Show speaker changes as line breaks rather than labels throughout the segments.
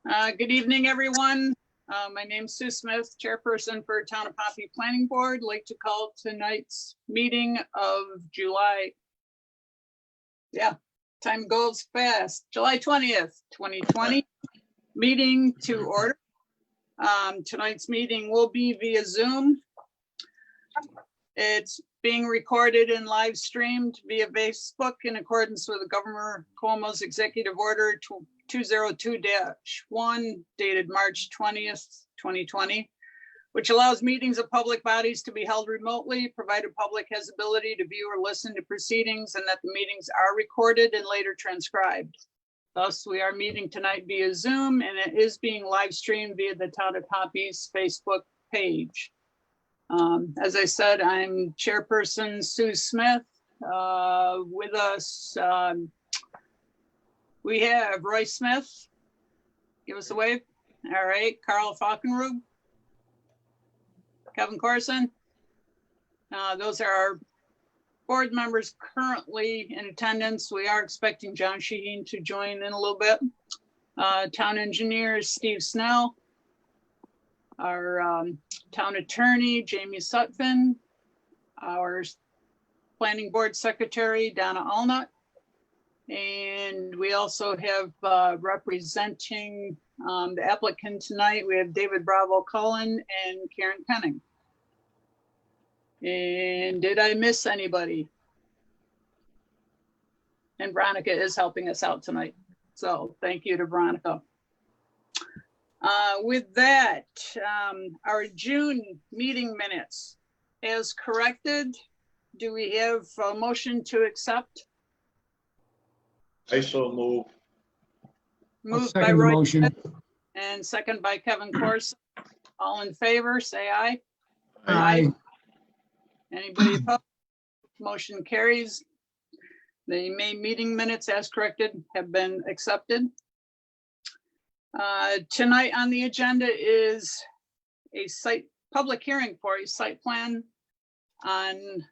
Good evening, everyone. My name's Sue Smith, chairperson for Town of Pompey Planning Board. I'd like to call tonight's meeting of July. Yeah, time goes fast. July 20th, 2020, meeting to order. Tonight's meeting will be via Zoom. It's being recorded and live streamed via Facebook in accordance with the Governor Cuomo's Executive Order 202-1 dated March 20th, 2020, which allows meetings of public bodies to be held remotely, provided public has ability to view or listen to proceedings and that the meetings are recorded and later transcribed. Thus, we are meeting tonight via Zoom and it is being live streamed via the Town of Pompey's Facebook page. As I said, I'm chairperson Sue Smith. With us, we have Roy Smith. Give us a wave. All right, Carl Falkenrug, Kevin Corson. Those are our board members currently in attendance. We are expecting John Shaheen to join in a little bit. Town engineer Steve Snell. Our town attorney, Jamie Sutphin, our planning board secretary, Donna Allnut, and we also have representing the applicant tonight, we have David Bravo Cullen and Karen Penning. And did I miss anybody? And Veronica is helping us out tonight. So thank you to Veronica. With that, our June meeting minutes as corrected, do we have a motion to accept?
I so move.
Moved by Roy Smith and second by Kevin Corson. All in favor, say aye.
Aye.
Anybody opposed? Motion carries. The May meeting minutes as corrected have been accepted. Tonight on the agenda is a public hearing for a site plan on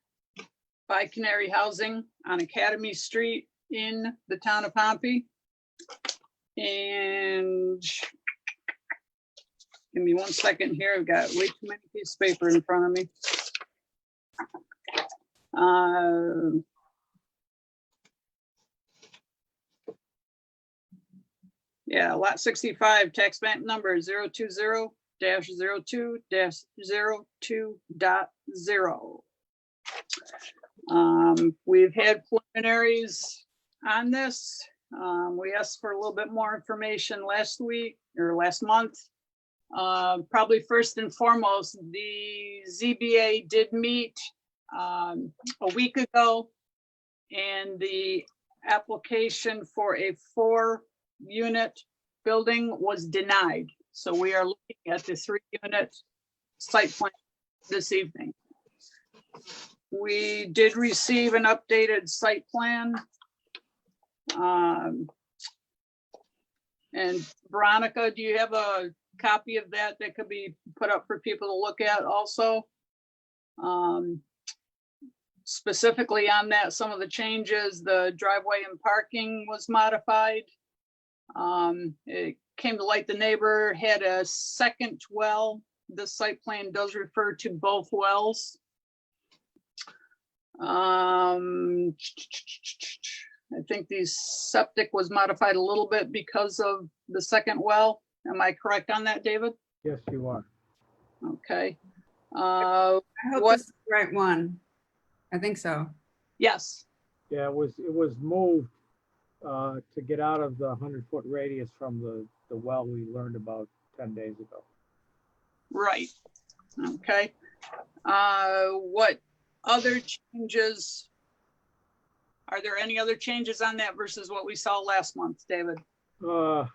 bi-canary housing on Academy Street in the town of Pompey. And give me 1 second here. I've got way too many pieces of paper in front of me. Yeah, lot 65, tax map number 020-02-02.0. We've had preliminaries on this. We asked for a little bit more information last week or last month. Probably first and foremost, the ZBA did meet a week ago, and the application for a 4-unit building was denied. So we are looking at the 3-unit site plan this evening. We did receive an updated site plan. And Veronica, do you have a copy of that that could be put up for people to look at also? Specifically on that, some of the changes, the driveway and parking was modified. It came to light the neighbor had a second well. The site plan does refer to both wells. I think the septic was modified a little bit because of the second well. Am I correct on that, David?
Yes, you are.
Okay.
I hope this is the right one. I think so.
Yes.
Yeah, it was moved to get out of the 100-foot radius from the well we learned about 10 days ago.
Right. Okay. What other changes? Are there any other changes on that versus what we saw last month, David?
The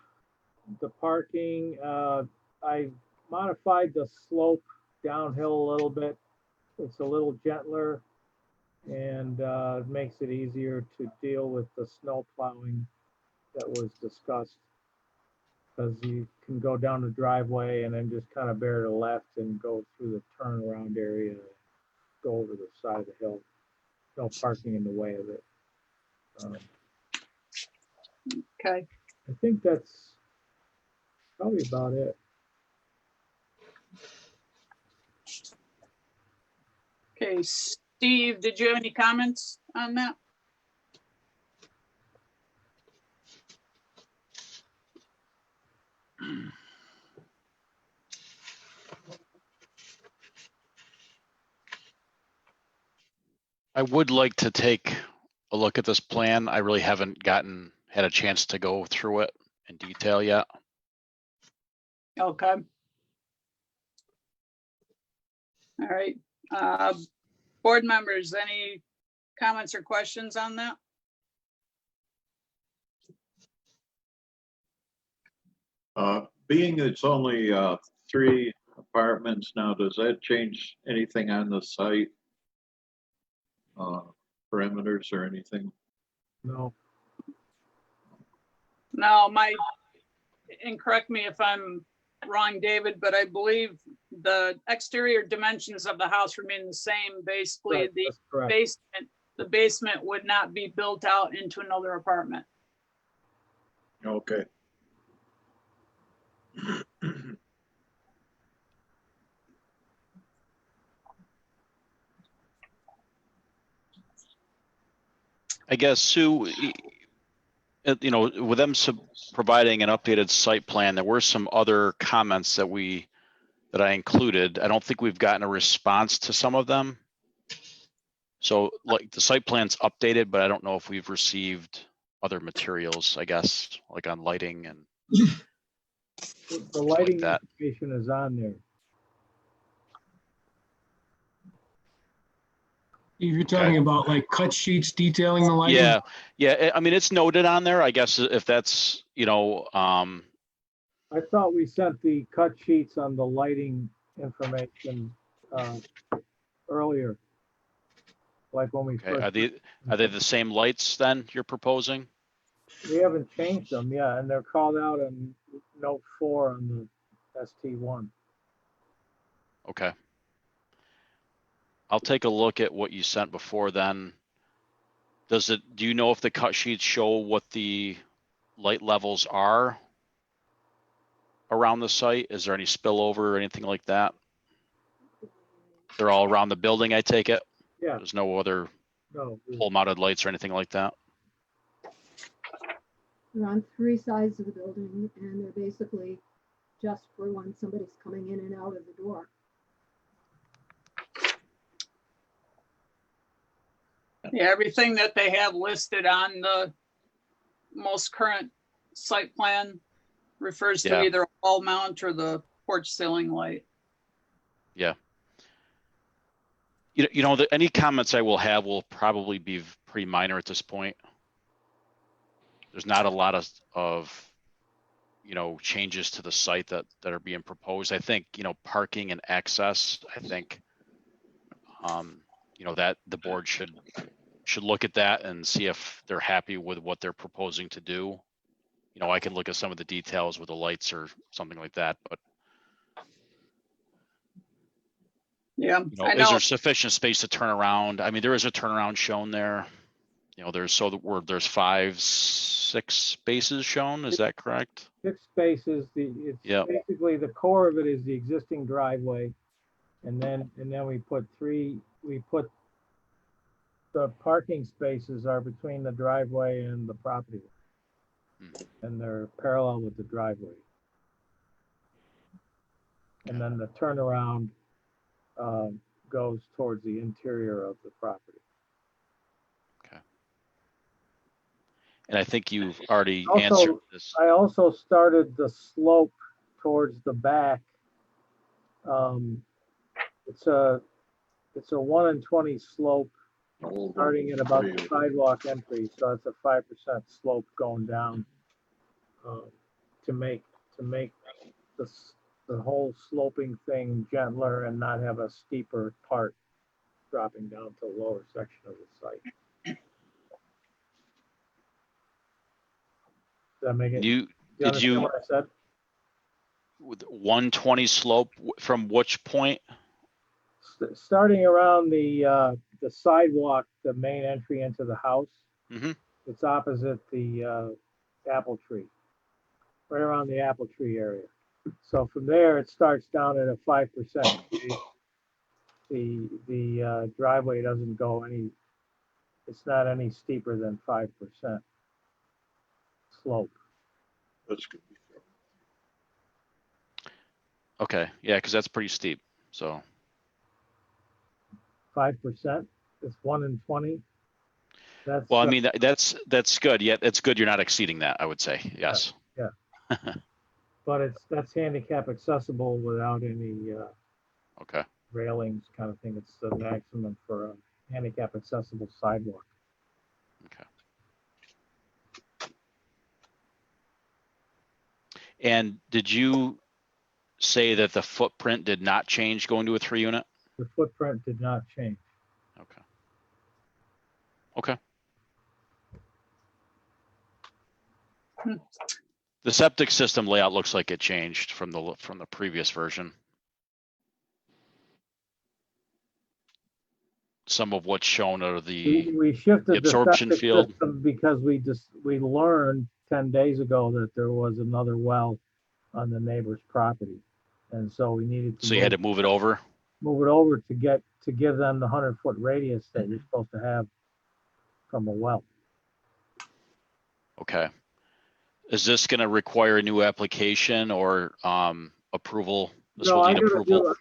parking, I modified the slope downhill a little bit. It's a little gentler and it makes it easier to deal with the snow plowing that was discussed, because you can go down the driveway and then just kind of bear to the left and go through the turnaround area, go over the side of the hill. No parking in the way of it.
Okay.
I think that's probably about it.
Okay, Steve, did you have any comments on that?
I would like to take a look at this plan. I really haven't had a chance to go through it in detail yet.
Okay. All right. Board members, any comments or questions on that?
Being it's only 3 apartments now, does that change anything on the site? Perimeters or anything?
No,
No, and correct me if I'm wrong, David, but I believe the exterior dimensions of the house remain the same. Basically,
right, that's correct.
the basement would not be built out into another apartment.
Okay.
I guess, Sue, with them providing an updated site plan, there were some other comments that I included. I don't think we've gotten a response to some of them. So like the site plan's updated, but I don't know if we've received other materials, I guess, like on lighting and
The lighting
that.
information is on there.
You're talking about like cut sheets detailing the lighting?
Yeah. I mean, it's noted on there, I guess, if that's,
I thought we sent the cut sheets on the lighting information earlier. Like when we
okay.
first.
Are they the same lights then you're proposing?
We haven't changed them, yeah, and they're called out in note 4 on the ST1.
Okay. I'll take a look at what you sent before then. Do you know if the cut sheets show what the light levels are around the site? Is there any spillover or anything like that? They're all around the building, I take it?
Yeah,
There's no other
no,
pole mounted lights or anything like that?
They're on 3 sides of the building, and they're basically just for when somebody's coming in and out of the door.
Yeah, everything that they have listed on the most current site plan refers to
Yeah.
either a wall mount or the porch ceiling light.
Yeah. Any comments I will have will probably be pretty minor at this point. There's not a lot of changes to the site that are being proposed. I think, parking and access, I think, that the board should look at that and see if they're happy with what they're proposing to do. I can look at some of the details with the lights or something like that, but
Yeah, I
is
know.
there sufficient space to turn around? I mean, there is a turnaround shown there. There's 5, 6 spaces shown. Is that correct?
6 spaces. It's
Yep.
basically the core of it is the existing driveway, and then we put the parking spaces are between the driveway and the property, and they're parallel with the driveway. And then the turnaround goes towards the interior of the property.
And I think you've already
Also,
answered this.
I also started the slope towards the back. It's a 1 in 20 slope starting at about the sidewalk entry, so it's a 5% slope going down to make the whole sloping thing gentler and not have a steeper part dropping down to the lower section of the site. Does that make it?
Did you
What I said?
with 120 slope from which point?
Starting around the sidewalk, the main entry into the house.
Mm-hmm.
It's opposite the apple tree. right around the apple tree area. So from there, it starts down at a 5%. The driveway doesn't go any, it's not any steeper than 5% slope.
That's good.
Okay, yeah, because that's pretty steep. So
5%, it's 1 in 20. That's,
well, I mean that's good. Yeah, it's good. You're not exceeding that. I would say yes.
but that's handicap accessible without any
Okay.
railings kind of thing. It's the maximum for a handicap accessible sidewalk.
Okay. And did you say that the footprint did not change going to a 3-unit?
The footprint did not change.
Okay. Okay. The septic system layout looks like it changed from the previous version. Some of what's shown are the
We shifted the
absorption
septic
field.
system because we learned 10 days ago that there was another well on the neighbor's property. And so we needed to
So you had to move it over.
move it over to give them the 100-foot radius that you're supposed to have from a well.
Okay. Is this going to require a new application or approval? This
No,
will
I
need
gotta
approval.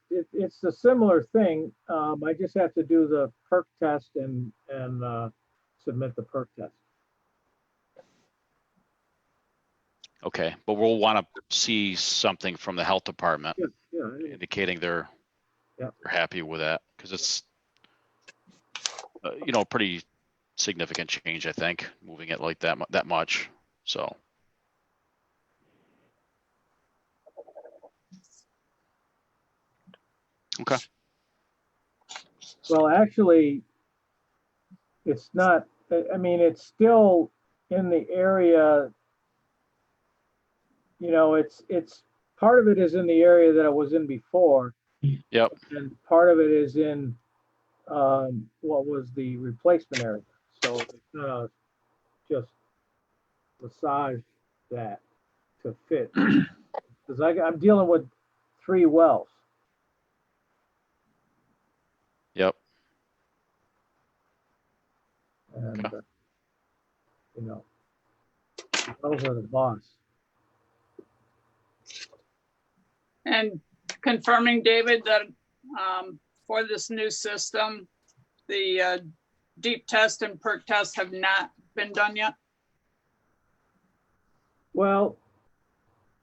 it's a similar thing. I just have to do the perk test and submit the perk test.
Okay, but we'll want to see something from the health department
Yeah.
indicating they're happy with that, because it's pretty significant change, I think, moving it like that much. So okay.
Well, actually, it's not, I mean, it's still in the area, it's part of it is in the area that it was in before.
Yep.
And part of it is in what was the replacement area. So it's gonna just massage that to fit. Because I'm dealing with 3 wells.
Yep.
And,
Okay.
Those are the boss.
And confirming, David, that for this new system, the deep test and perk test have not been done yet?
Well,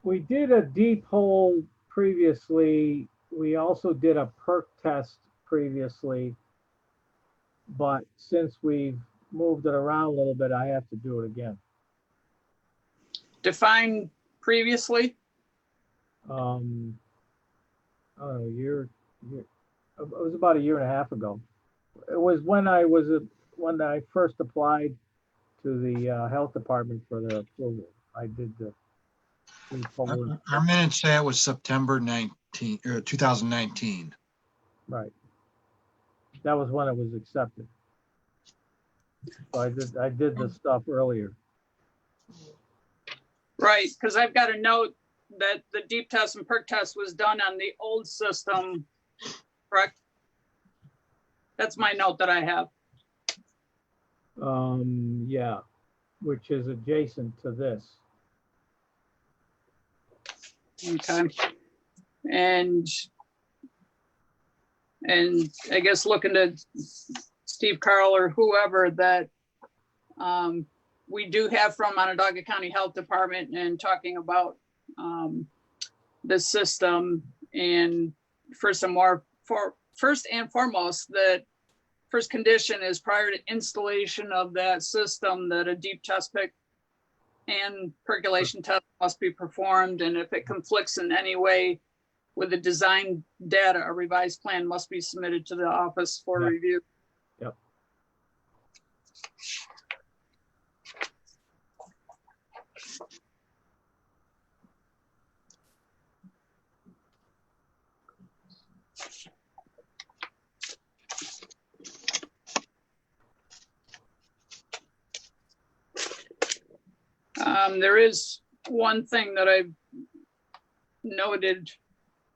we did a deep hole previously. We also did a perk test previously. But since we've moved it around a little bit, I have to do it again.
Define previously?
I don't know, it was about 1.5 years ago. It was when I first applied to the health department for their approval. I did the deep hole.
Our minutes say it was September 2019.
Right. That was when it was accepted. So I did the stuff earlier.
Right, because I've got a note that the deep test and perk test was done on the old system, correct? That's my note that I have.
Yeah, which is adjacent to this.
Okay. And I guess looking to Steve Carl or whoever that we do have from Onondaga County Health Department and talking about the system, and first and foremost, that first condition is prior to installation of that system that a deep test pick and percolation test must be performed, and if it conflicts in any way with the design data, a revised plan must be submitted to the office for review.
Yep.
There is one thing that I noted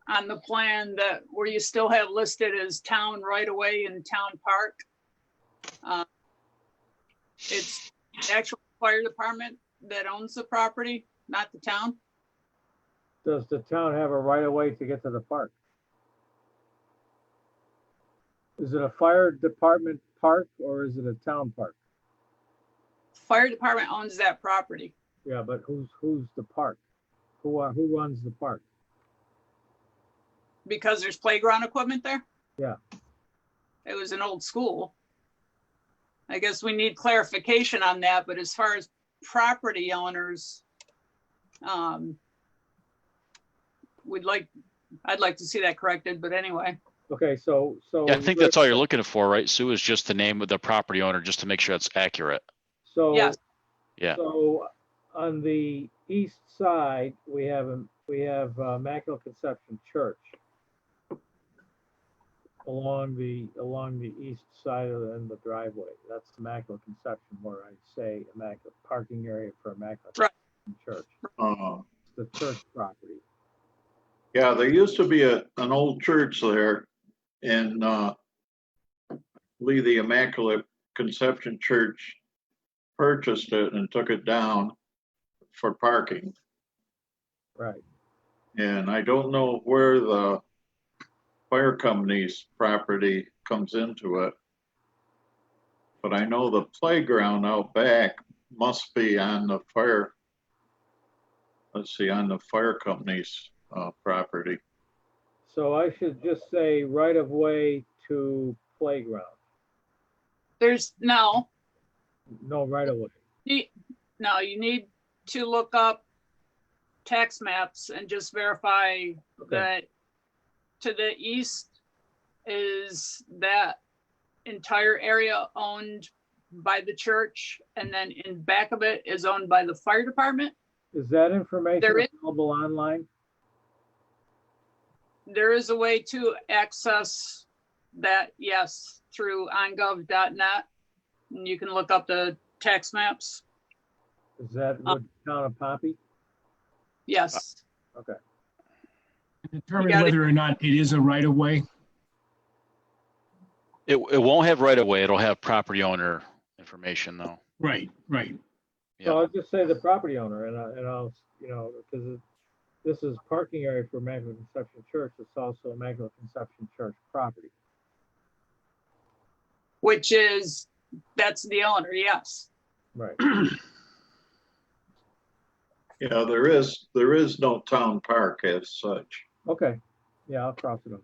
on the plan that where you still have listed as town right away and town park. It's the actual fire department that owns the property, not the town.
Does the town have a right of way to get to the park? Is it a fire department park or is it a town park?
Fire department owns that property.
Yeah, but who's the park? Who runs the park?
Because there's playground equipment there?
Yeah.
It was an old school. I guess we need clarification on that, but as far as property owners, I'd like to see that corrected, but anyway.
Okay, so.
Yeah, I think that's all you're looking for, right, Sue, is just the name of the property owner, just to make sure it's accurate.
So.
Yes.
Yeah.
So on the east side, we have Immaculate Conception Church along the east side of the driveway. That's Immaculate Conception, where I say Immaculate parking area for Immaculate
Right.
Conception Church.
Uh,
The church property.
Yeah, there used to be an old church there, and I believe the Immaculate Conception Church purchased it and took it down for parking.
Right.
And I don't know where the fire company's property comes into it. But I know the playground out back must be on the fire. Let's see, on the fire company's property.
So I should just say right of way to playground.
There's no,
Right of way.
you need to look up tax maps and just verify that to the east is that entire area owned by the church, and then in back of it is owned by the fire department.
Is that information
There is-
available online?
There is a way to access that, yes, through ongov.net. And you can look up the tax maps.
Is that with the town of Pompey?
Yes.
Okay.
Determine
got it.
whether or not it is a right of way.
It won't have right of way. It'll have property owner information though.
Right, right.
So I'll just say the property owner and I'll, because this is parking area for Immaculate Conception Church. It's also Immaculate Conception Church property.
Which is, that's the owner, yes.
Right.
Yeah, there is no town park as such.
Okay. Yeah, I'll cross it off.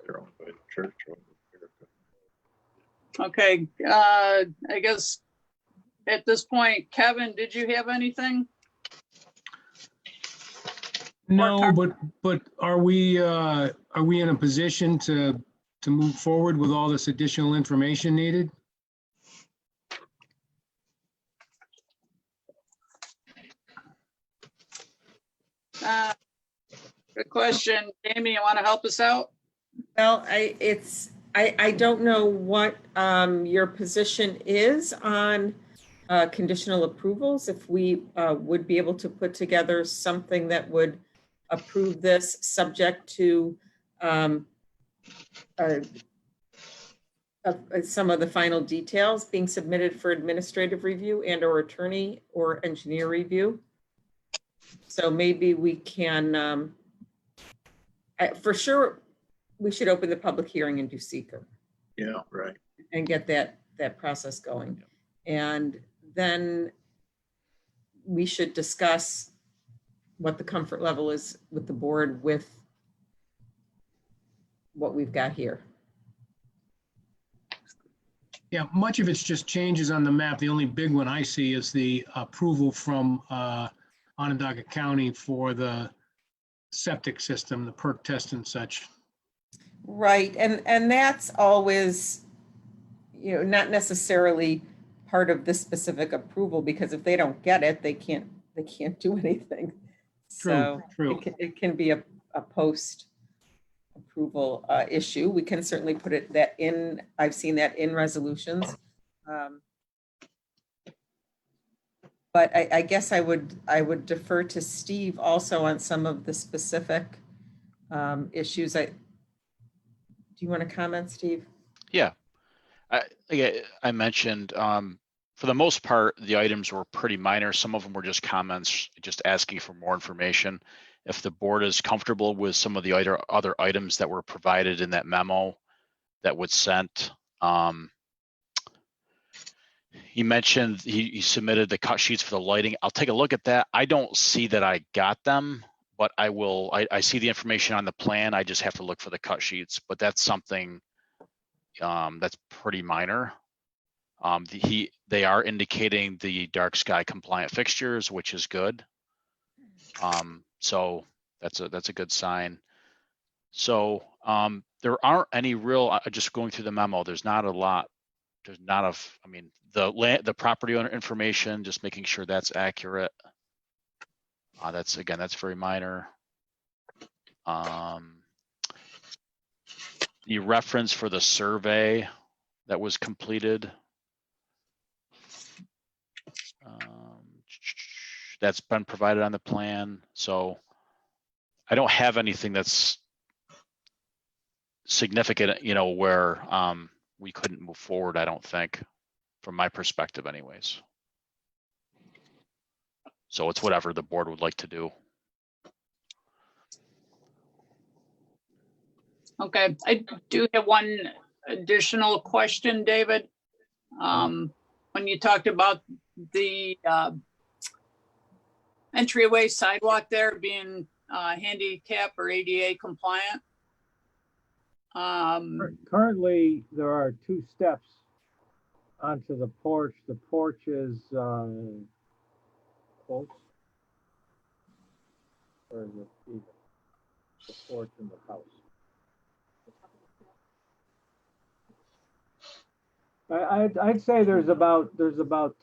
They're owned by the church over there.
Okay, I guess at this point, Kevin, did you have anything?
No, but are we in a position to move forward with all this additional information needed?
Good question. Amy, you want to help us out?
Well, I don't know what your position is on conditional approvals. If we would be able to put together something that would approve this subject to some of the final details being submitted for administrative review and or attorney or engineer review. So maybe we can, for sure, we should open the public hearing and do seeker.
Yeah, right.
And get that process going. And then we should discuss what the comfort level is with the board with what we've got here.
Yeah, much of it's just changes on the map. The only big one I see is the approval from Onondaga County for the septic system, the perk test and such.
Right, and that's always, not necessarily part of this specific approval, because if they don't get it, they can't they can't do anything.
True,
So
true.
it can be a post approval issue. We can certainly put it that in, I've seen that in resolutions. But I guess I would defer to Steve also on some of the specific issues. Do you want to comment, Steve?
Yeah. I mentioned, for the most part, the items were pretty minor. Some of them were just comments, just asking for more information. If the board is comfortable with some of the other items that were provided in that memo that was sent, he mentioned he submitted the cut sheets for the lighting. I'll take a look at that. I don't see that I got them, but I will. I see the information on the plan. I just have to look for the cut sheets, but that's something that's pretty minor. They are indicating the dark sky compliant fixtures, which is good. So that's a good sign. So there aren't any real, just going through the memo, there's not a lot. There's not I mean, the property owner information, just making sure that's accurate. That's very minor. The reference for the survey that was completed, that's been provided on the plan. So I don't have anything that's significant, where we couldn't move forward, I don't think, from my perspective anyways. So it's whatever the board would like to do.
Okay, I do have one additional question, David. When you talked about the entryway sidewalk there being handicap or ADA compliant.
Currently, there are 2 steps onto the porch. The porch is close. Where is it? Even? The porch in the house. I'd say there's about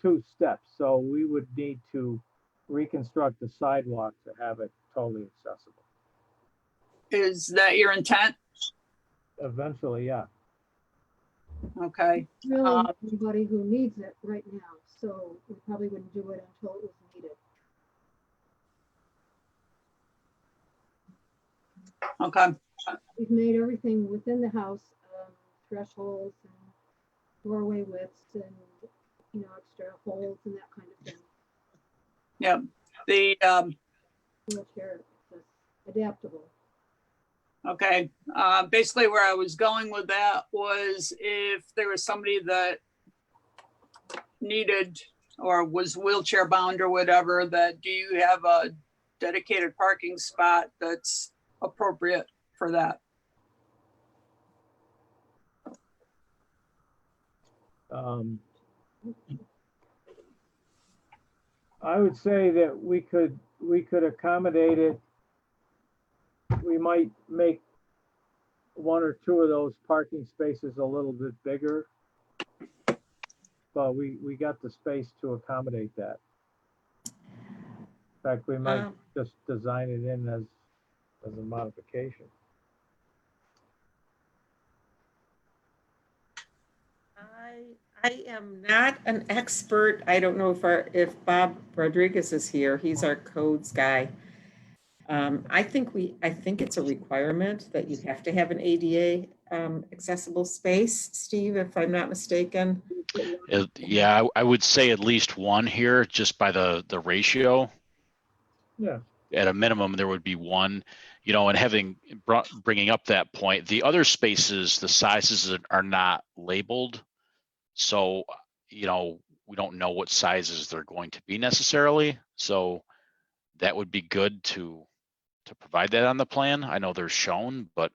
2 steps, so we would need to reconstruct the sidewalk to have it totally accessible.
Is that your intent?
Eventually, yeah.
Okay.
Really, anybody who needs it right now, so we probably wouldn't do it until it was needed.
Okay.
We've made everything within the house, thresholds and doorway widths and, extra holes and that kind of thing.
Yeah. The
Wheelchair adaptable.
okay. Basically where I was going with that was if there was somebody that needed or was wheelchair bound or whatever, that do you have a dedicated parking spot that's appropriate for that?
I would say that we could accommodate it. We might make 1 or 2 of those parking spaces a little bit bigger, but we got the space to accommodate that. In fact, we might just design it in as a modification.
I am not an expert. I don't know if Bob Rodriguez is here. He's our codes guy. I think it's a requirement that you have to have an ADA accessible space, Steve, if I'm not mistaken.
Yeah, I would say at least 1 here, just by the ratio.
Yeah.
At a minimum, there would be 1, and bringing up that point, the other spaces, the sizes are not labeled. So, we don't know what sizes they're going to be necessarily. So that would be good to provide that on the plan. I know they're shown, but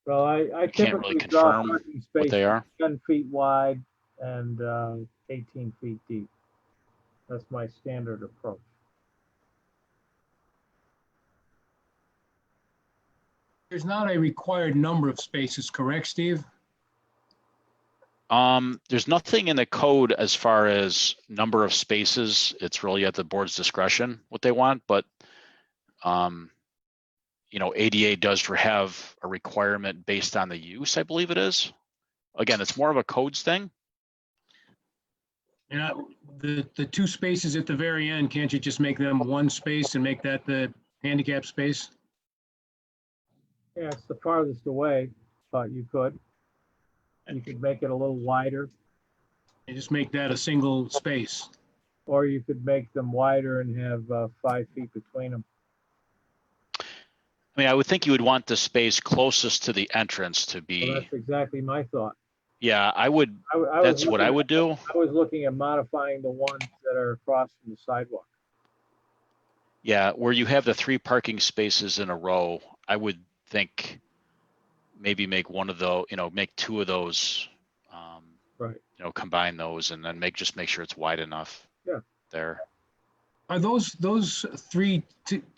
Well, I
can't really
typically draw
confirm
parking
what
spaces
they are.
10 feet wide and 18 feet deep. That's my standard approach.
There's not a required number of spaces, correct, Steve?
There's nothing in the code as far as number of spaces. It's really at the board's discretion what they want, but you know, ADA does have a requirement based on the use, I believe it is. Again, it's more of a codes thing.
And the 2 spaces at the very end, can't you just make them 1 space and make that the handicap space?
Yeah, it's the farthest away, but you could. You could make it a little wider,
And just make that a single space.
or you could make them wider and have 5 feet between them.
I mean, I would think you would want the space closest to the entrance to
So
be,
that's exactly my thought.
yeah, I would,
I was
that's what I
looking-
would do.
I was looking at modifying the ones that are across from the sidewalk.
Yeah, where you have the 3 parking spaces in a row, I would think maybe make one of those, you know, make 2 of those,
Right.
you know, combine those and then just make sure it's wide enough.
Yeah.
There.
Are those 3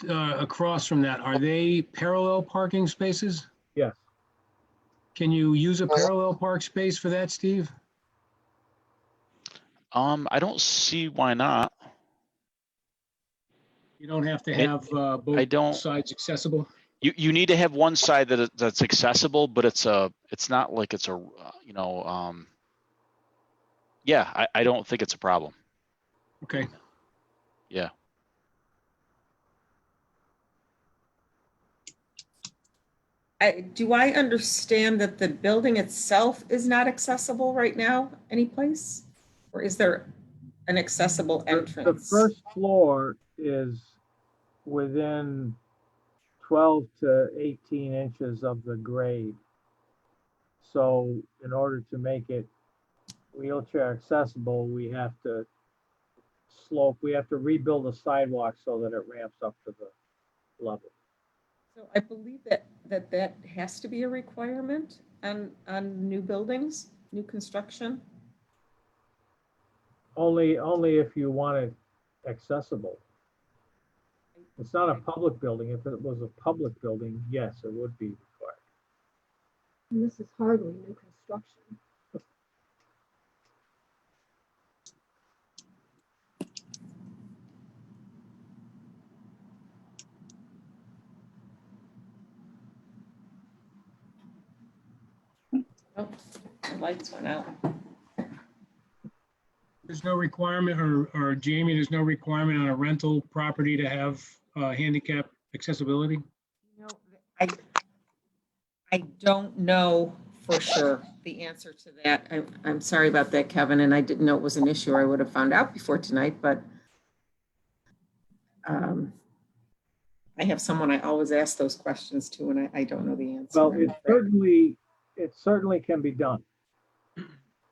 across from that, are they parallel parking spaces?
Yes.
Can you use a parallel park space for that, Steve?
I don't see why not.
You don't have to
It-
have
I
both
don't-
sides accessible?
You need to have one side that's accessible, but it's not like it's a, you know, yeah, I don't think it's a problem.
Okay.
Yeah.
Do I understand that the building itself is not accessible right now, any place? Or is there an accessible
The
entrance?
first floor is within 12 to 18 inches of the grade. So in order to make it wheelchair accessible, we have to rebuild the sidewalk so that it ramps up to the level.
So I believe that has to be a requirement on new buildings, new construction.
Only if you want it accessible. It's not a public building. If it was a public building, yes, it would be required.
And this is hardly new construction.
Oh, the lights went out.
There's no requirement, or Jamie, there's no requirement on a rental property to have handicap accessibility?
You know, I don't know for sure the answer to that. I'm sorry about that, Kevin, and I didn't know it was an issue. I would have found out before tonight, but I have someone I always ask those questions to, and I don't know the answer.
Well, it certainly can be done.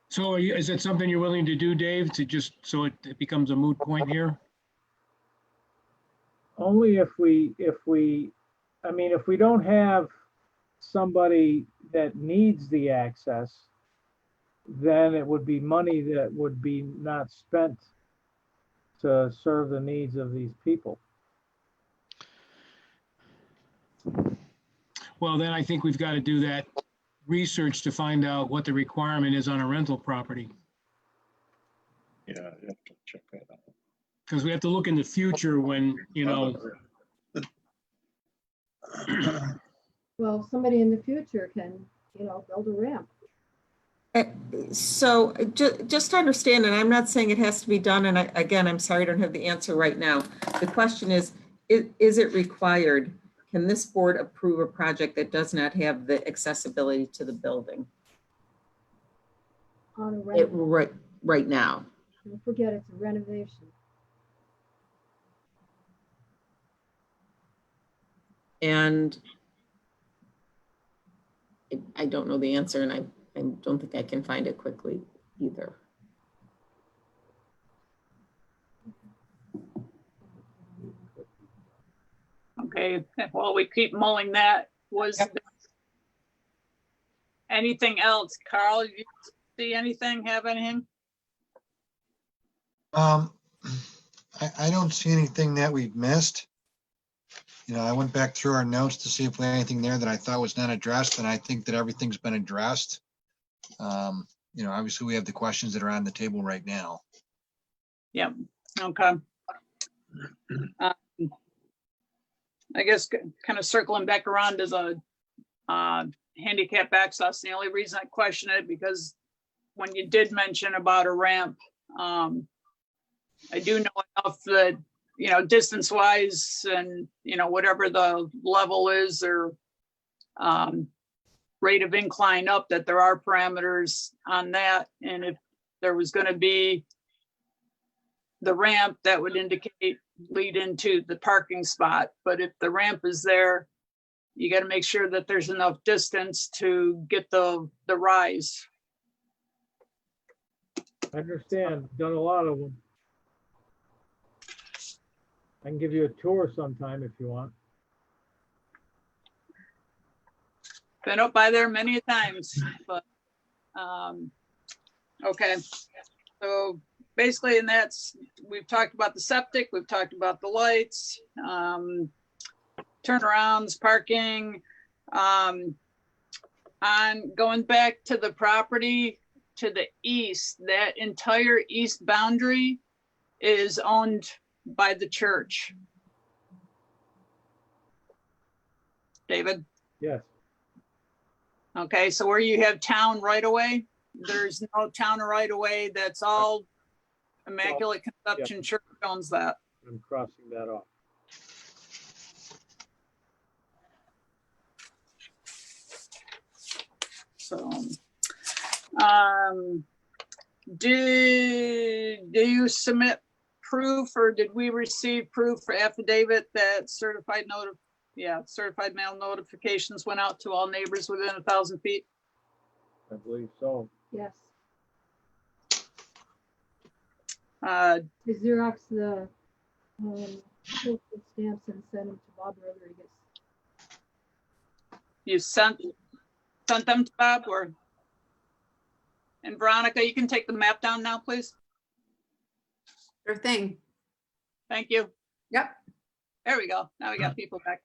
So is it something you're willing to do, Dave, to just, so it becomes a moot point here?
Only if we don't have somebody that needs the access, then it would be money that would be not spent to serve the needs of these people.
Well, then I think we've got to do that research to find out what the requirement is on a rental property.
Yeah, you have to check that out.
Because we have to look in the future when, you know,
Well, somebody in the future can, build a ramp.
So just to understand, and I'm not saying it has to be done, and again, I'm sorry I don't have the answer right now. The question is it required? Can this board approve a project that does not have the accessibility to the building
On a rental.
right now?
Don't forget, it's a renovation.
And I don't know the answer, and I don't think I can find it quickly either.
Okay, well, we keep mulling that. Was
Yep.
anything else? Carl, you see anything, have anything?
I don't see anything that we've missed. I went back through our notes to see if we had anything there that I thought was not addressed, and I think that everything's been addressed. obviously we have the questions that are on the table right now.
Yep, okay. I guess kind of circling back around to the handicap access, the only reason I question it, because when you did mention about a ramp, I do know enough that, distance wise and, whatever the level is or rate of incline up, that there are parameters on that. And if there was going to be the ramp, that would indicate lead into the parking spot. But if the ramp is there, you got to make sure that there's enough distance to get the rise.
I understand, done a lot of them. I can give you a tour sometime if you want.
Been up by there many times, but, okay. So basically, and we've talked about the septic, we've talked about the lights, turnarounds, parking, on going back to the property to the east, that entire east boundary is owned by the church. David?
Yes,
Okay, so where you have town right away, there's no town right away. That's all Immaculate Conception Church owns that.
I'm crossing that off.
So, do you submit proof, or did we receive proof for affidavit that certified mail notifications went out to all neighbors within 1,000 feet?
I believe so.
Yes.
Uh,
I Xerox the postal stamps and send them to Bob Rodriguez.
you sent them to Bob, or? And Veronica, you can take the map down now, please.
Sure thing.
Thank you.
Yep.
There we go. Now we got people back.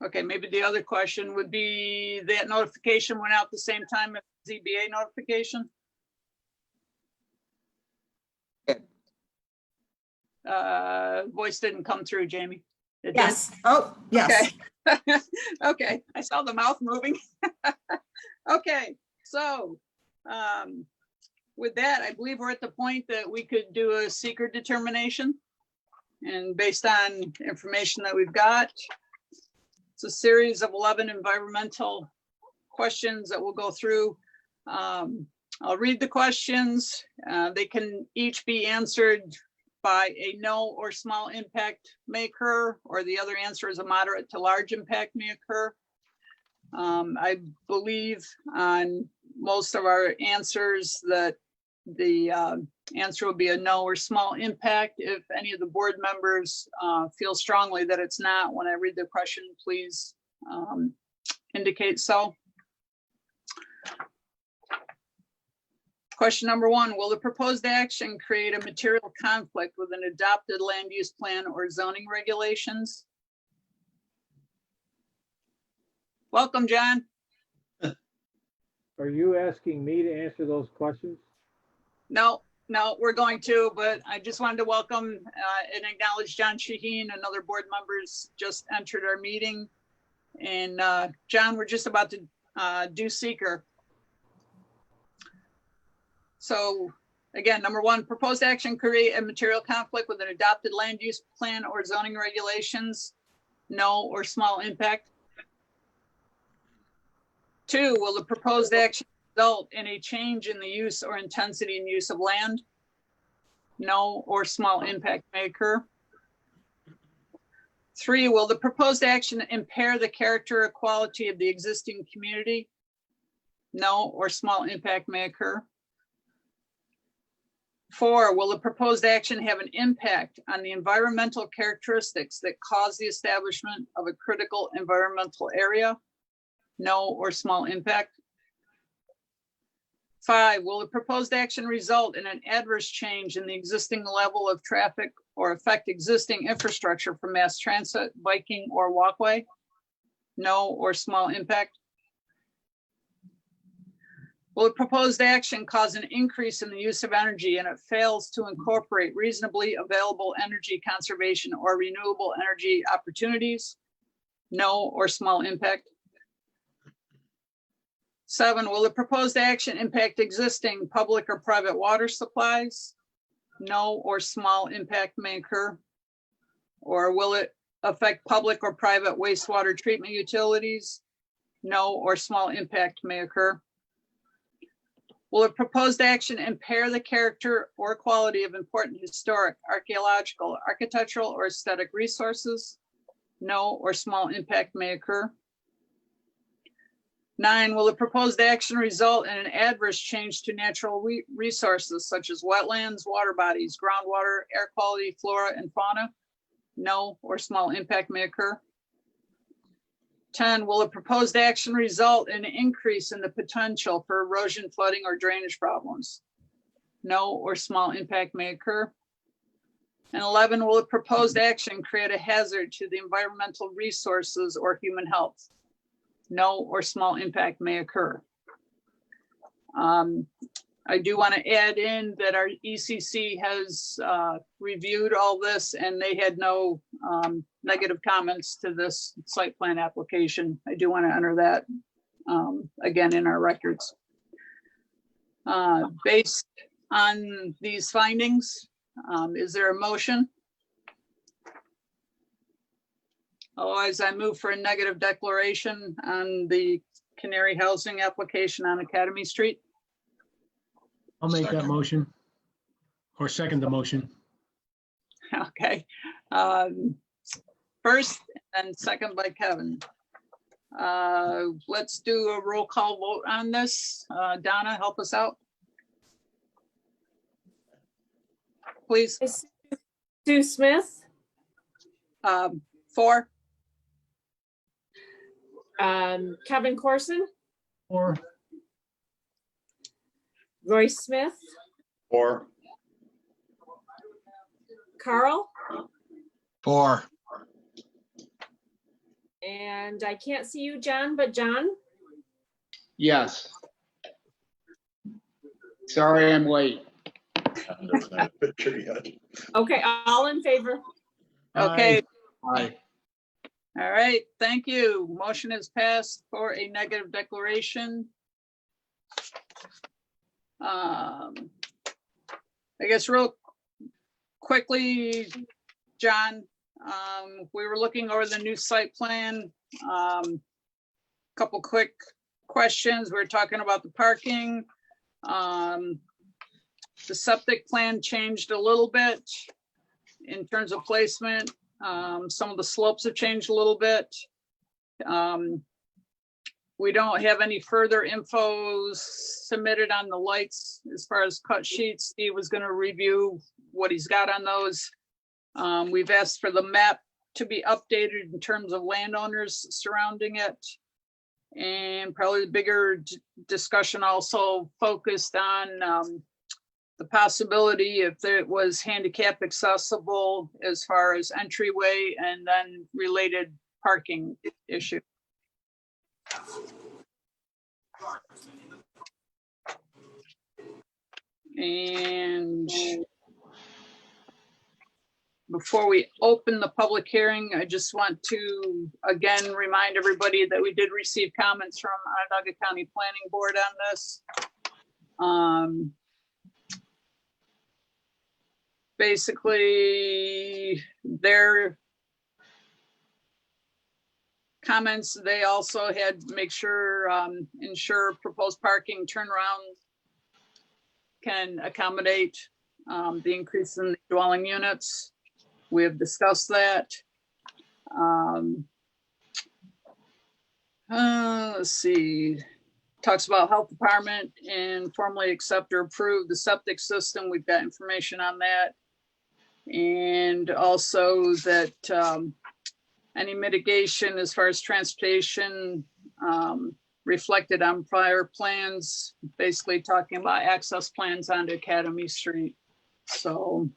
Okay, maybe the other question would be that notification went out the same time as ZBA notification? Voice didn't come through, Jamie. It did?
Yes. Oh, yes.
Okay. Okay, I saw the mouth moving. Okay, so with that, I believe we're at the point that we could do a seeker determination. And based on information that we've got, it's a series of 11 environmental questions that we'll go through. I'll read the questions. They can each be answered by a no or small impact may occur, or the other answer is a moderate to large impact may occur. I believe on most of our answers that the answer will be a no or small impact. If any of the board members feel strongly that it's not, when I read the question, please indicate so. Question number 1, will the proposed action create a material conflict with an adopted land use plan or zoning regulations? Welcome, John.
Are you asking me to answer those questions?
No, we're going to, but I just wanted to welcome and acknowledge John Shaheen and other board members just entered our meeting. And John, we're just about to do seeker. So again, number 1, proposed action create a material conflict with an adopted land use plan or zoning regulations, no or small impact. 2, will the proposed action result in a change in the use or intensity in use of land? No or small impact may occur. 3, will the proposed action impair the character or quality of the existing community? No or small impact may occur. 4, will the proposed action have an impact on the environmental characteristics that cause the establishment of a critical environmental area? No or small impact. 5, will the proposed action result in an adverse change in the existing level of traffic or affect existing infrastructure for mass transit, biking, or walkway? No or small impact. Will the proposed action cause an increase in the use of energy and it fails to incorporate reasonably available energy conservation or renewable energy opportunities? No or small impact. 7, will the proposed action impact existing public or private water supplies? No or small impact may occur. Or will it affect public or private wastewater treatment utilities? No or small impact may occur. Will a proposed action impair the character or quality of important historic, archaeological, architectural, or aesthetic resources? No or small impact may occur. 9, will the proposed action result in an adverse change to natural resources such as wetlands, water bodies, groundwater, air quality, flora, and fauna? No or small impact may occur. 10, will the proposed action result in an increase in the potential for erosion, flooding, or drainage problems? No or small impact may occur. And 11, will the proposed action create a hazard to the environmental resources or human health? No or small impact may occur. I do want to add in that our ECC has reviewed all this and they had no negative comments to this site plan application. I do want to enter that again in our records. Based on these findings, is there a motion? Otherwise, I move for a negative declaration on the Canary Housing application on Academy Street.
I'll make that
Second.
motion. Or second the motion.
Okay. First and second by Kevin. Let's do a roll call vote on this. Donna, help us out. Please.
Sue Smith,
4,
Kevin Corson,
Or
Royce Smith,
Or
Carl,
4,
and I can't see you, John, but John,
Yes. Sorry, I'm late.
doesn't have a picture yet.
okay, all in favor.
okay.
Aye.
All right, thank you. Motion is passed for a negative declaration. I guess real quickly, John, we were looking over the new site plan. Couple quick questions. We were talking about the parking. The septic plan changed a little bit in terms of placement. Some of the slopes have changed a little bit. We don't have any further info submitted on the lights as far as cut sheets. Steve was going to review what he's got on those. We've asked for the map to be updated in terms of landowners surrounding it. And probably the bigger discussion also focused on the possibility if it was handicap accessible as far as entryway and then related parking issue. And before we open the public hearing, I just want to again remind everybody that we did receive comments from Onondaga County Planning Board on this. Basically, their comments, they also had to make sure, ensure proposed parking turnaround can accommodate the increase in the dwelling units. We have discussed that. Let's see. Talks about health department and formally accept or approve the septic system. We've got information on that. And also that any mitigation as far as transportation reflected on prior plans, basically talking about access plans onto Academy Street. So,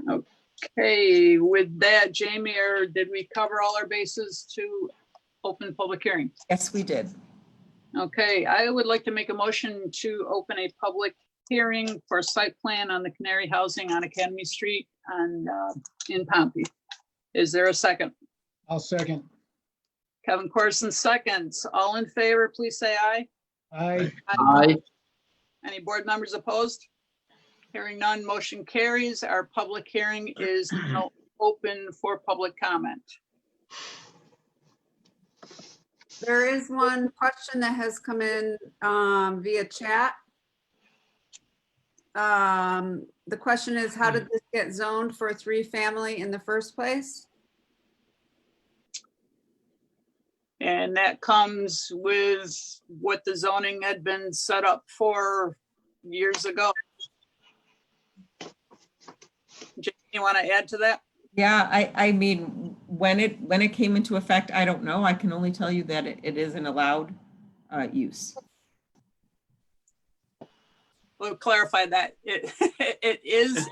okay, with that, Jamie, or did we cover all our bases to open public hearing?
Yes, we did.
Okay, I would like to make a motion to open a public hearing for site plan on the Canary Housing on Academy Street and in Pompey. Is there a second?
I'll second.
Kevin Corson seconds. All in favor, please say aye.
Aye.
Aye.
Any board members opposed? Hearing none, motion carries. Our public hearing is now open for public comment.
There is one question that has come in via chat. The question is, how did this get zoned for a 3-family in the first place?
And that comes with what the zoning had been set up for years ago. Jane, you want to add to that?
Yeah, I mean, when it came into effect, I don't know. I can only tell you that it is an allowed use.
We'll clarify that. It is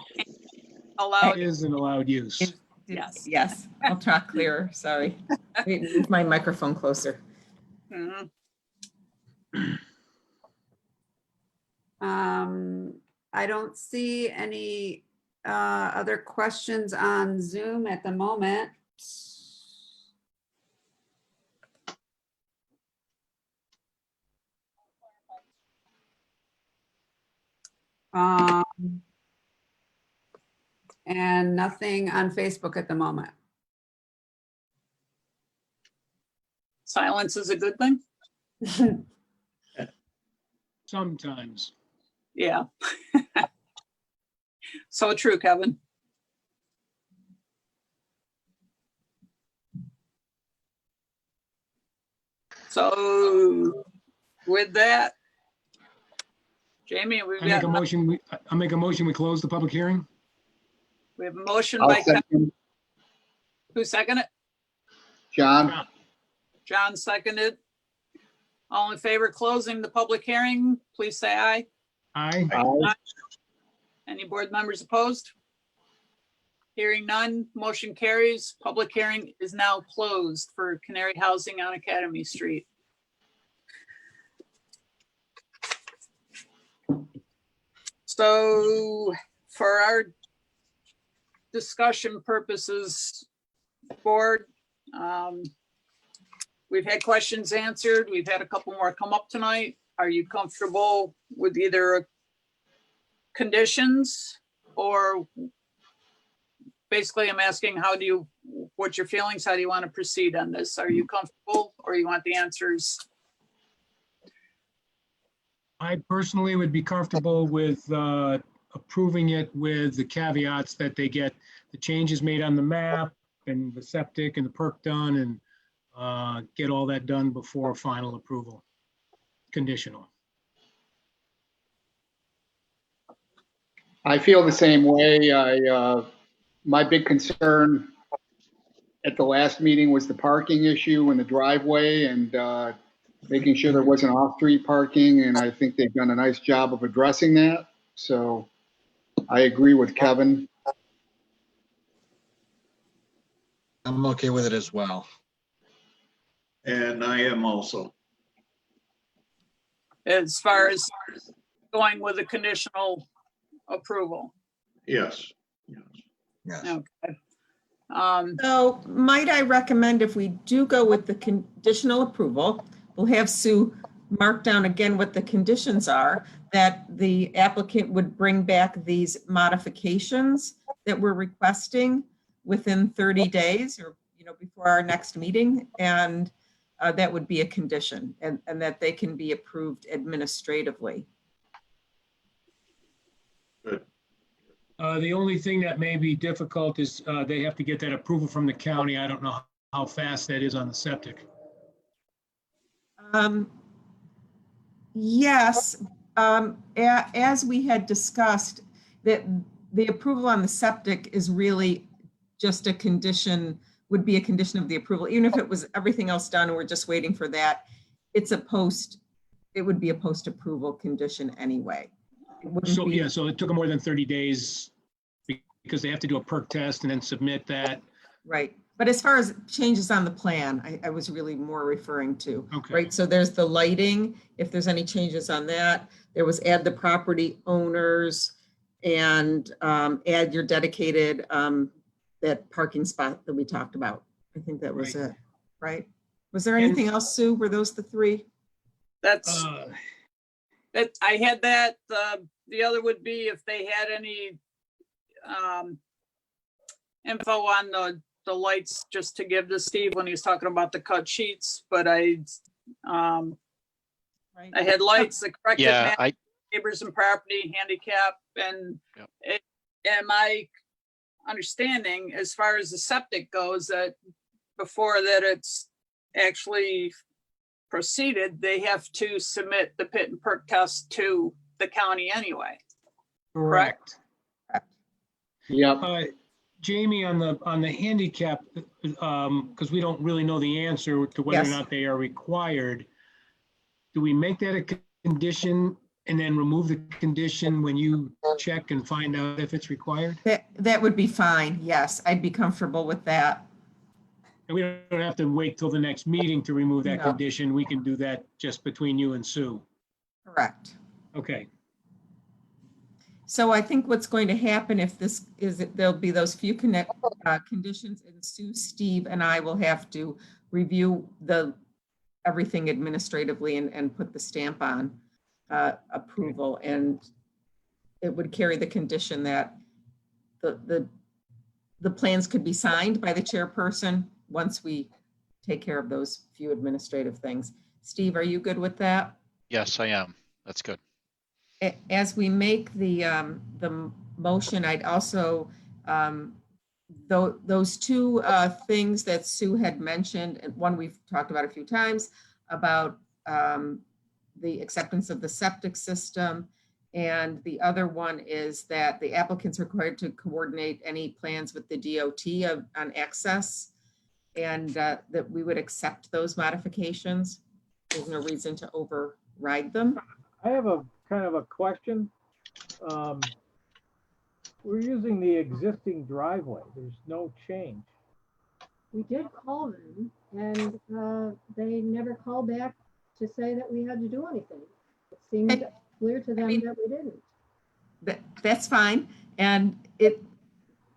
allowed.
It is an allowed use.
Yes.
Yes, I'll talk clearer. Sorry. Wait, move my microphone closer.
Mhm.
I don't see any other questions on Zoom at the moment. And nothing on Facebook at the moment.
Silence is a good thing.
Sometimes.
Yeah. So true, Kevin. So with that, Jamie,
I make a motion, I make a motion, we close the public hearing?
we have a motion
I'll
by Kevin.
second.
Who seconded it?
John,
John seconded. All in favor of closing the public hearing, please say aye.
Aye.
aye.
Any board members opposed? Hearing none, motion carries. Public hearing is now closed for Canary Housing on Academy Street. So for our discussion purposes, board, we've had questions answered. We've had a couple more come up tonight. Are you comfortable with either conditions or basically I'm asking what's your feelings? How do you want to proceed on this? Are you comfortable or you want the answers?
I personally would be comfortable with approving it with the caveats that they get the changes made on the map and the septic and the perk done and get all that done before final approval, conditional.
I feel the same way. My big concern at the last meeting was the parking issue and the driveway and making sure there wasn't off-street parking. And I think they've done a nice job of addressing that. So I agree with Kevin.
I'm okay with it as well.
And I am also.
As far as going with a conditional approval?
Yes.
Yes.
Okay.
So might I recommend if we do go with the conditional approval, we'll have Sue mark down again what the conditions are, that the applicant would bring back these modifications that we're requesting within 30 days or, before our next meeting. And that would be a condition and that they can be approved administratively.
Good.
The only thing that may be difficult is they have to get that approval from the county. I don't know how fast that is on the septic.
Yes, as we had discussed, that the approval on the septic is really just a condition, would be a condition of the approval, even if it was everything else done and we're just waiting for that. It would be a post-approval condition anyway. It wouldn't
So,
be-
yeah, so it took them more than 30 days because they have to do a perk test and then submit that.
Right, but as far as changes on the plan, I was really more referring to,
Okay.
right? So there's the lighting, if there's any changes on that. There was add the property owners and add your dedicated, that parking spot that we talked about. I think that was
Right.
it, right? Was there anything else, Sue? Were those the three?
That's, that, I had that, the other would be if they had any info on the lights, just to give to Steve when he's talking about the cut sheets, but I
Right.
had lights, the corrected
Yeah,
map, neighbors and property, handicap, and
Yep.
and my understanding, as far as the septic goes, that before that it's actually proceeded, they have to submit the pit and perk test to the county anyway.
Correct.
Yep.
Jamie, on the handicap, because we don't really know the answer to whether or
Yes.
not they are required, do we make that a condition and then remove the condition when you check and find out if it's required?
That would be fine, yes. I'd be comfortable with that.
And we don't have to wait till the next meeting to remove that
No.
condition. We can do that just between you and Sue.
Correct.
Okay.
So I think what's going to happen if this is, there'll be those few conditions, and Sue, Steve, and I will have to review everything administratively and put the stamp on approval. And it would carry the condition that the plans could be signed by the chairperson once we take care of those few administrative things. Steve, are you good with that?
Yes, I am. That's good.
As we make the motion, I'd also, those two things that Sue had mentioned, and one we've talked about a few times, about the acceptance of the septic system. And the other one is that the applicant's required to coordinate any plans with the DOT on access, and that we would accept those modifications. There's no reason to override them.
I have a kind of a question. We're using the existing driveway. There's no change.
We did call them and they never called back to say that we had to do anything. It seemed clear to them that we didn't.
That's fine. And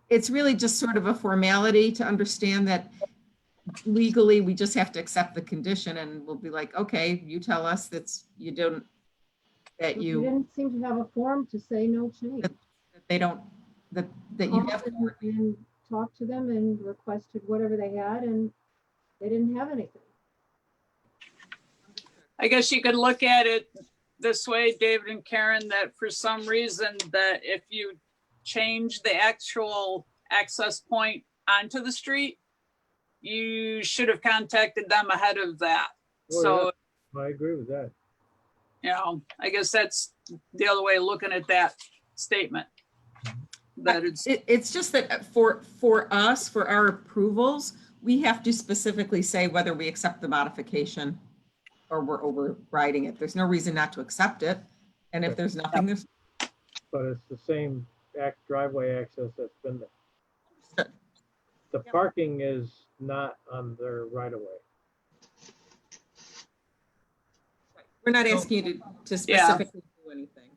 it's really just sort of a formality to understand that legally we just have to accept the condition, and we'll be like, okay, you tell us that you don't, that
We
you,
didn't seem to have a form to say no change.
that they don't, that you
Called
have.
and talked to them and requested whatever they had, and they didn't have anything.
I guess you could look at it this way, David and Karen, that for some reason that if you change the actual access point onto the street, you should have contacted them ahead of that.
Oh,
So,
yeah, I agree with that.
you know, I guess that's the other way of looking at that statement. That
It's just that for us, for our approvals, we have to specifically say whether we accept the modification or we're overriding it. There's no reason not to accept it. And if there's nothing, there's.
But it's the same driveway access that's been there. The parking is not on their right of way.
We're not asking you to specifically do anything.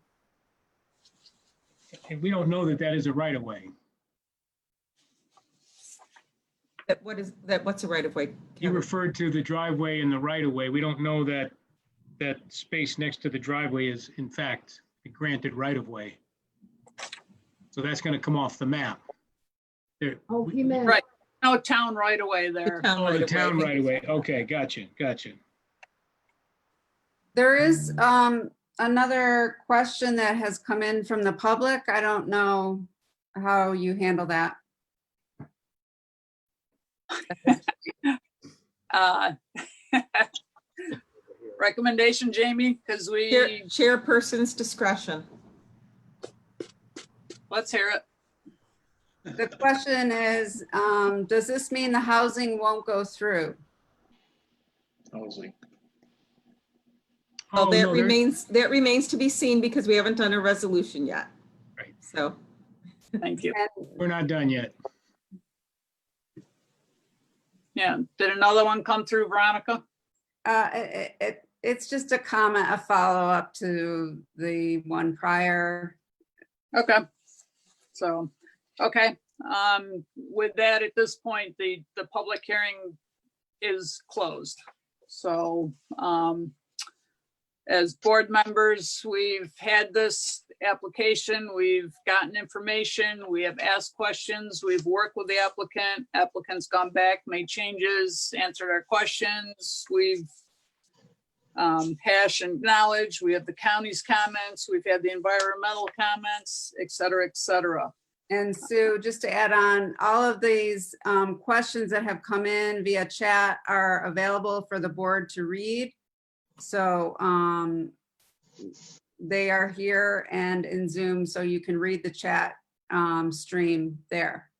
And we don't know that that is a right of way.
What's a right of way?
You referred to the driveway and the right of way. We don't know that that space next to the driveway is in fact a granted right of way. So that's going to come off the map. There,
Oh, he meant.
right. No town right away there.
oh, the town right of way. Okay, gotcha.
There is another question that has come in from the public. I don't know how you handle that.
Recommendation, Jamie, because
Chairperson's discretion.
let's hear it.
The question is, does this mean the housing won't go through?
Housing.
Well,
Oh,
that
no, there-
remains to be seen because we haven't done a resolution yet.
Right.
So,
Thank you.
we're not done yet.
Yeah, did another one come through, Veronica?
It's just a comment, a follow-up to the one prior.
Okay. So, okay, with that, at this point, the public hearing is closed. So, as board members, we've had this application, we've gotten information, we have asked questions, we've worked with the applicant's gone back, made changes, answered our questions, we've hash and knowledge, we have the county's comments, we've had the environmental comments, et cetera, et cetera.
And Sue, just to add on, all of these questions that have come in via chat are available for the board to read. So they are here and in Zoom, so you can read the chat stream there.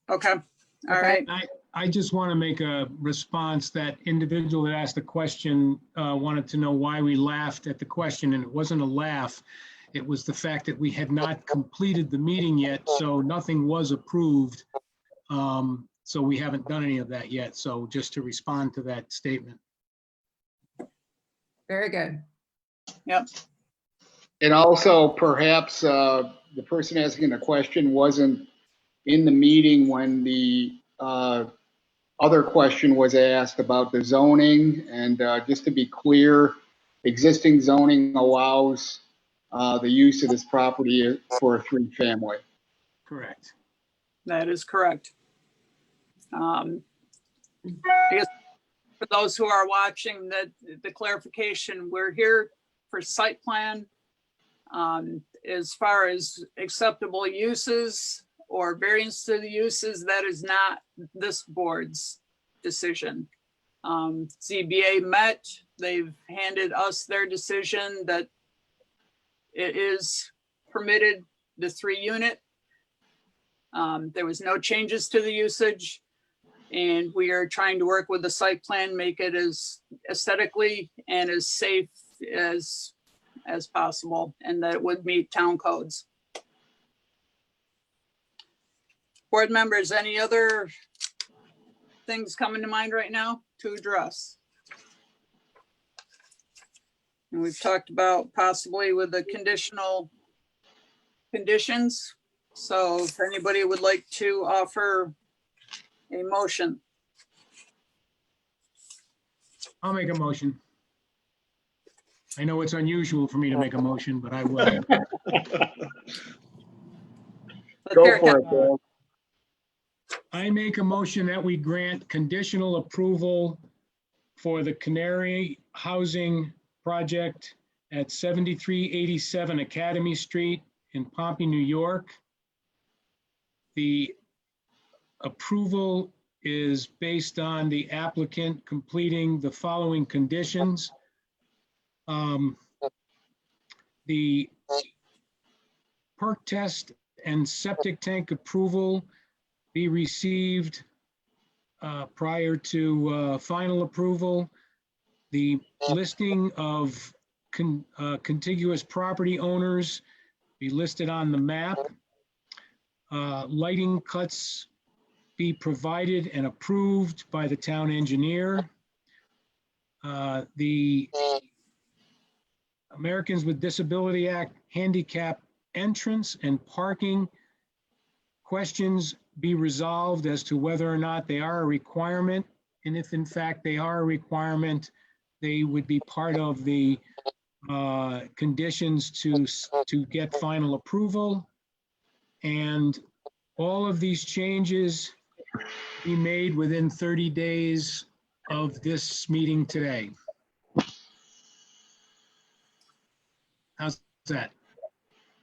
Okay, all right.
I just want to make a response. That individual that asked the question wanted to know why we laughed at the question, and it wasn't a laugh. It was the fact that we had not completed the meeting yet, so nothing was approved. So we haven't done any of that yet. So just to respond to that statement.
Very good.
Yep.
And also perhaps the person asking the question wasn't in the meeting when the other question was asked about the zoning. And just to be clear, existing zoning allows the use of this property for a 3-family.
Correct.
That is correct. I guess for those who are watching, the clarification, we're here for site plan. As far as acceptable uses or variance to the uses, that is not this board's decision. ZBA met, they've handed us their decision that it is permitted, the 3-unit. There was no changes to the usage, and we are trying to work with the site plan, make it as aesthetically and as safe as possible, and that it would meet town codes. Board members, any other things coming to mind right now to address? And we've talked about possibly with the conditional conditions. So if anybody would like to offer a motion.
I'll make a motion. I know it's unusual for me to make a motion, but I will.
Go for it, Bill.
I make a motion that we grant conditional approval for the Canary Housing Project at 7387 Academy Street in Pompey, New York. The approval is based on the applicant completing the following conditions. The perk test and septic tank approval be received prior to final approval. The listing of contiguous property owners be listed on the map. Lighting cuts be provided and approved by the town engineer. The Americans with Disability Act handicap entrance and parking questions be resolved as to whether or not they are a requirement. And if in fact they are a requirement, they would be part of the conditions to get final approval. And all of these changes be made within 30 days of this meeting today. How's that?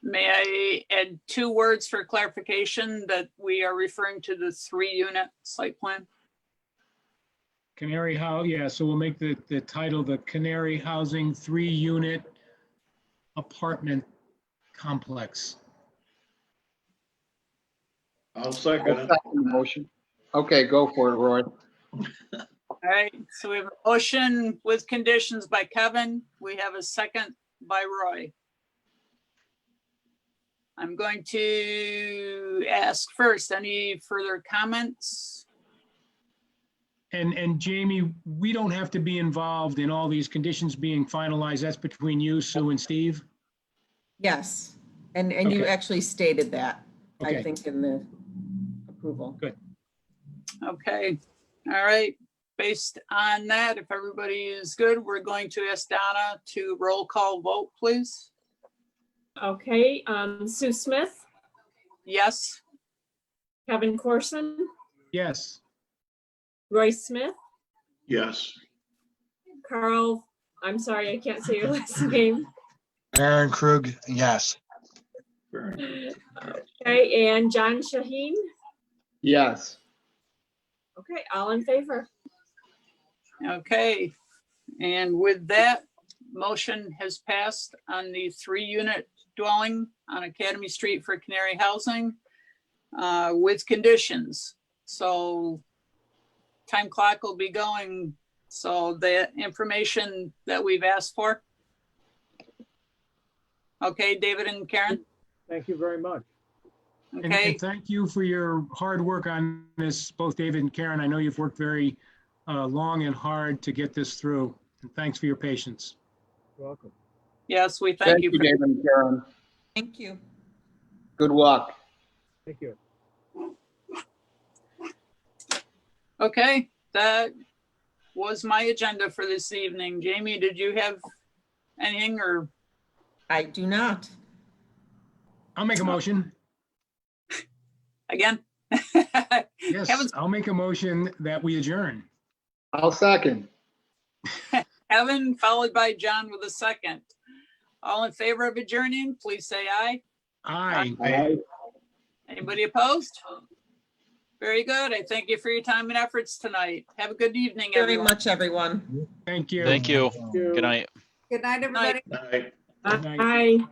May I add 2 words for clarification that we are referring to the 3-unit site plan?
Canary House, yeah, so we'll make the title the Canary Housing 3-unit apartment complex.
I'll
I'll
second
second
it.
the motion. Okay, go for it, Roy.
All right, so we have a motion with conditions by Kevin. We have a second by Roy. I'm going to ask first, any further comments?
And Jamie, we don't have to be involved in all these conditions being finalized. That's between you, Sue, and Steve.
Yes, and you
Okay.
actually stated that, I
Okay.
think, in the approval.
Okay, all right. Based on that, if everybody is good, we're going to ask Donna to roll call vote, please.
Okay, Sue Smith,
Yes,
Kevin Corson,
Yes.
Roy Smith,
Yes.
Carl, I'm sorry, I can't say your last name.
Aaron Krug, yes.
Okay, and John Shaheen.
Yes.
Okay, all in favor.
okay. And with that, motion has passed on the 3-unit dwelling on Academy Street for Canary Housing with conditions. So time clock will be going. So the information that we've asked for. Okay, David and Karen,
Thank you very much.
okay,
And thank you for your hard work on this, both David and Karen. I know you've worked very long and hard to get this through. And thanks for your patience.
You're welcome.
yes, we thank you.
Thank you, David and Karen.
Thank you.
Good luck.
Thank you.
Okay, that was my agenda for this evening. Jamie, did you have anything or?
I do not.
I'll make a motion.
Again?
Yes,
Kevin's-
I'll make a motion that we adjourn.
I'll second.
Kevin, followed by John with a second. All in favor of adjourning, please say aye.
Aye.
Aye.
Anybody opposed? Very good. I thank you for your time and efforts tonight. Have a good evening,
Very
everyone.
much, everyone.
Thank you.
Thank you.
Thank you.
Good night.
Good night, everybody.
Night.
Good night.
Bye.